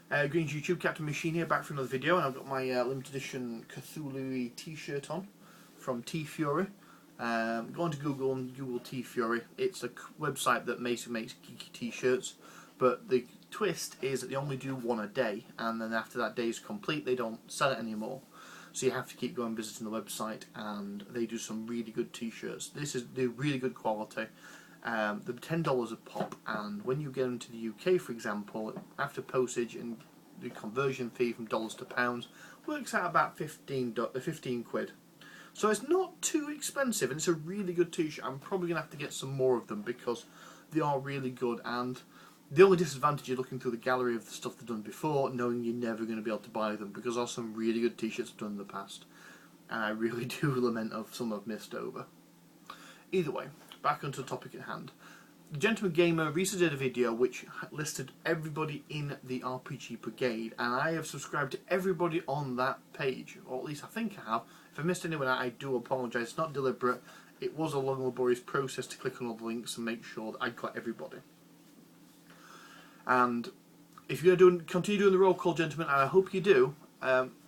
Greetings YouTube, Captain Machine here, back for another video, and I've got my limited edition Cthulhu t-shirt on from T-Fury. Go on to Google and Google T-Fury. It's a website that makes geeky t-shirts, but the twist is that they only do one a day, and then after that day is complete, they don't sell it anymore. So you have to keep going visiting the website, and they do some really good t-shirts. They're really good quality. They're $10 a pop, and when you get them to the UK, for example, after postage and the conversion fee from dollars to pounds, works out about 15 quid. So it's not too expensive, and it's a really good t-shirt. I'm probably going to have to get some more of them because they are really good, and the only disadvantage is looking through the gallery of the stuff they've done before, knowing you're never going to be able to buy them, because there are some really good t-shirts I've done in the past, and I really do lament of some I've missed over. Either way, back onto the topic at hand. The Gentleman Gamer recently did a video which listed everybody in the RPG Brigade, and I have subscribed to everybody on that page, or at least I think I have. If I missed anyone out, I do apologise. It's not deliberate. It was a long, laborious process to click on all the links and make sure that I got everybody. And if you're going to continue doing the roll call, gentlemen, and I hope you do,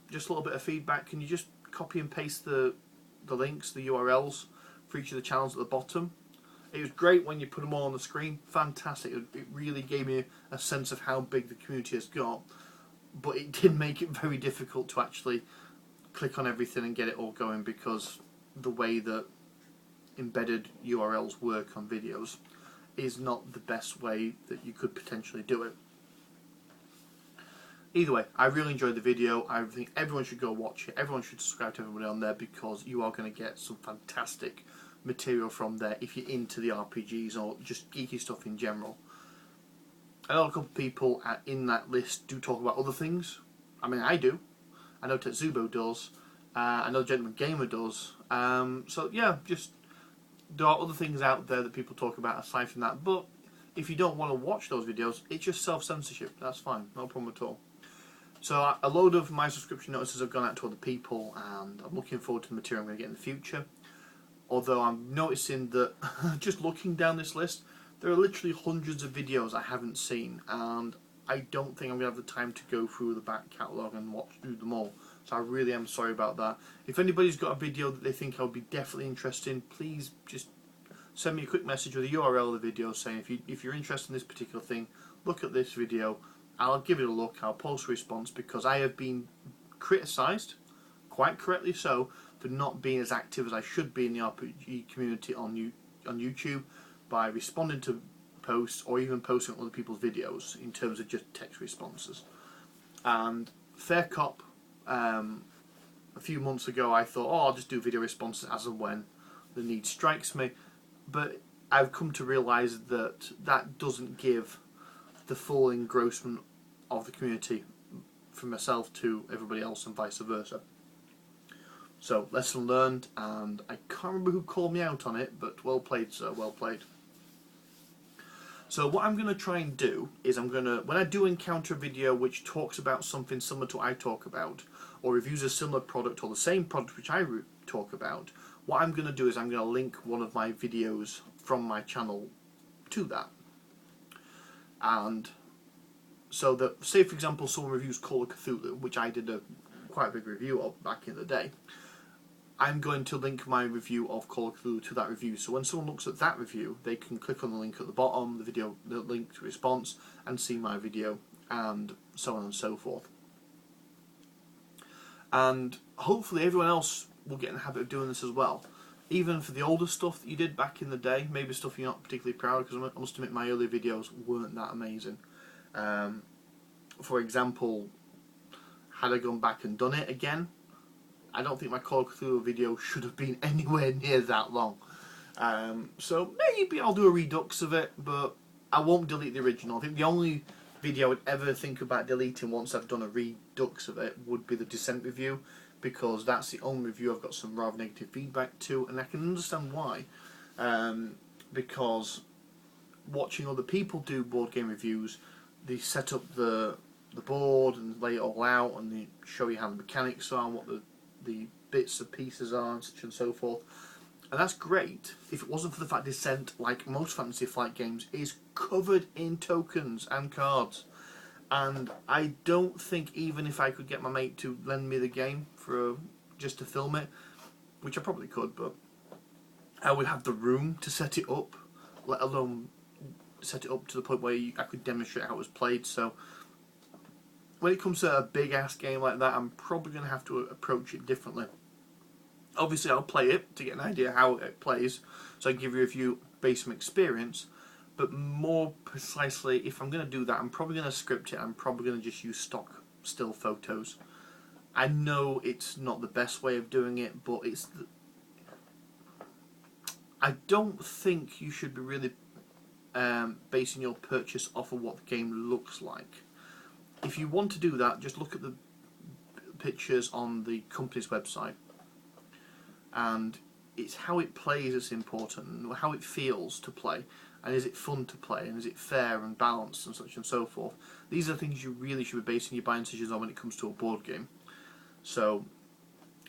just a little bit of feedback. Can you just copy and paste the links, the URLs for each of the channels at the bottom? It was great when you put them all on the screen. Fantastic. It really gave me a sense of how big the community has got. But it did make it very difficult to actually click on everything and get it all going, because the way that embedded URLs work on videos is not the best way that you could potentially do it. Either way, I really enjoyed the video. I think everyone should go watch it. Everyone should subscribe to everybody on there, because you are going to get some fantastic material from there if you're into the RPGs or just geeky stuff in general. I know a couple of people in that list do talk about other things. I mean, I do. I know Tetsubo does. I know Gentleman Gamer does. So yeah, just there are other things out there that people talk about aside from that. But if you don't want to watch those videos, it's just self-censorship. That's fine. No problem at all. So a load of my subscription notices have gone out to other people, and I'm looking forward to the material I'm going to get in the future. Although I'm noticing that just looking down this list, there are literally hundreds of videos I haven't seen, and I don't think I'm going to have the time to go through the back catalogue and watch through them all. So I really am sorry about that. If anybody's got a video that they think I would be definitely interested in, please just send me a quick message with the URL of the video saying if you're interested in this particular thing, look at this video. I'll give it a look, I'll post a response, because I have been criticised, quite correctly so, for not being as active as I should be in the RPG community on YouTube by responding to posts or even posting on other people's videos in terms of just text responses. And fair cop, a few months ago I thought, oh, I'll just do video responses as and when the need strikes me, but I've come to realise that that doesn't give the full engrossment of the community from myself to everybody else and vice versa. So, lesson learned, and I can't remember who called me out on it, but well played, sir, well played. So what I'm going to try and do is when I do encounter a video which talks about something similar to what I talk about, or reviews a similar product or the same product which I talk about, what I'm going to do is I'm going to link one of my videos from my channel to that. And so that, say for example someone reviews Call of Cthulhu, which I did a quite big review of back in the day, I'm going to link my review of Call of Cthulhu to that review. So when someone looks at that review, they can click on the link at the bottom, the link to response, and see my video, and so on and so forth. And hopefully everyone else will get in the habit of doing this as well. Even for the older stuff that you did back in the day, maybe stuff you're not particularly proud of, because I must admit my earlier videos weren't that amazing. For example, had I gone back and done it again, I don't think my Call of Cthulhu video should have been anywhere near that long. So maybe I'll do a redux of it, but I won't delete the original. I think the only video I would ever think about deleting once I've done a redux of it would be the Descent review, because that's the only review I've got some rather negative feedback to, and I can understand why. Because watching other people do board game reviews, they set up the board and lay it all out, and they show you how the mechanics are and what the bits and pieces are, and such and so forth. And that's great if it wasn't for the fact Descent, like most Fantasy Flight games, is covered in tokens and cards. and I don't think even if I could get my mate to lend me the game for just to film it, which I probably could, but I would have the room to set it up, let alone set it up to the point where I could demonstrate how it was played. So when it comes to a big ass game like that, I'm probably going to have to approach it differently. Obviously I'll play it to get an idea how it plays, so I can give you a review based on experience, but more precisely, if I'm going to do that, I'm probably going to script it. I'm probably going to just use stock still photos. I know it's not the best way of doing it, but I don't think you should be really basing your purchase off of what the game looks like. If you want to do that, just look at the pictures on the company's website, and it's how it plays that's important, how it feels to play, and is it fun to play, and is it fair and balanced, and such and so forth. These are things you really should be basing your buying decisions on when it comes to a board game. So,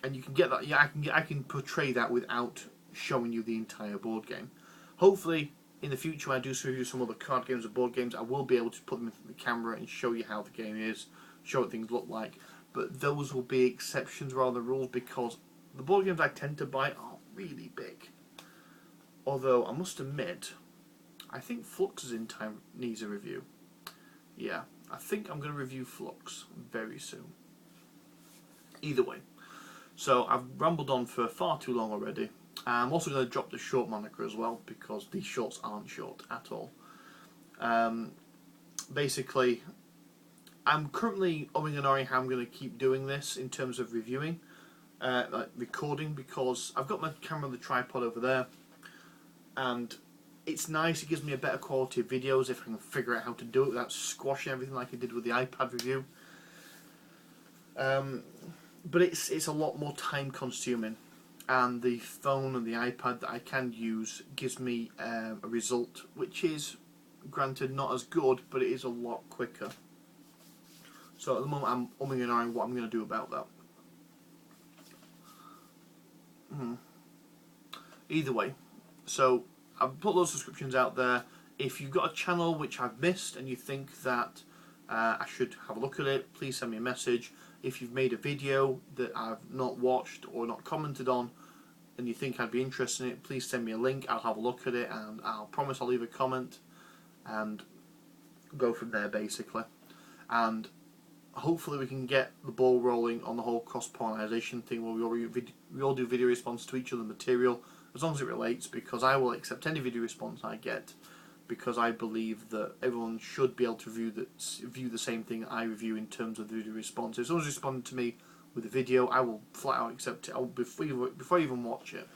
and you can get that. Yeah, I can portray that without showing you the entire board game. Hopefully, in the future, when I do review some other card games or board games, I will be able to put them into the camera and show you how the game is, show what things look like. But those will be exceptions rather than rules, because the board games I tend to buy are really big. Although, I must admit, I think Flux is in time, needs a review. Yeah, I think I'm going to review Flux very soon. Either way. So, I've rambled on for far too long already. I'm also going to drop the short moniker as well, because these shorts aren't short at all. Basically, I'm currently umming and ahhing how I'm going to keep doing this in terms of reviewing, like recording, because I've got my camera on the tripod over there, and it's nice. It gives me a better quality of videos if I can figure out how to do it without squashing everything like I did with the iPad review. But it's a lot more time consuming, and the phone and the iPad that I can use gives me a result which is, granted, not as good, but it is a lot quicker. So at the moment I'm umming and ahhing what I'm going to do about that. Either way, so I've put those subscriptions out there. If you've got a channel which I've missed and you think that I should have a look at it, please send me a message. If you've made a video that I've not watched or not commented on and you think I'd be interested in it, please send me a link. I'll have a look at it, and I'll promise I'll leave a comment and go from there, basically. And hopefully we can get the ball rolling on the whole cross-pollination thing, where we all do video response to each other's material, as long as it relates, because I will accept any video response I get, because I believe that everyone should be able to view the same thing I review in terms of the video response. If someone's responding to me with a video, I will flat out accept it. Before I even watch it,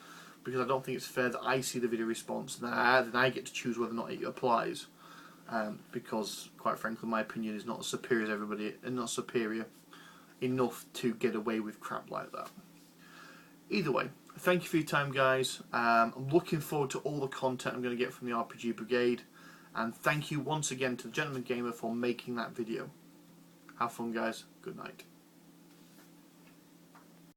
because I don't think it's fair that I see the video response and then I get to choose whether or not it applies. Because, quite frankly, my opinion is not as superior as everybody, and not superior enough to get away with crap like that. Either way, thank you for your time, guys. I'm looking forward to all the content I'm going to get from the RPG Brigade, and thank you once again to the Gentleman Gamer for making that video. Have fun, guys. Good night.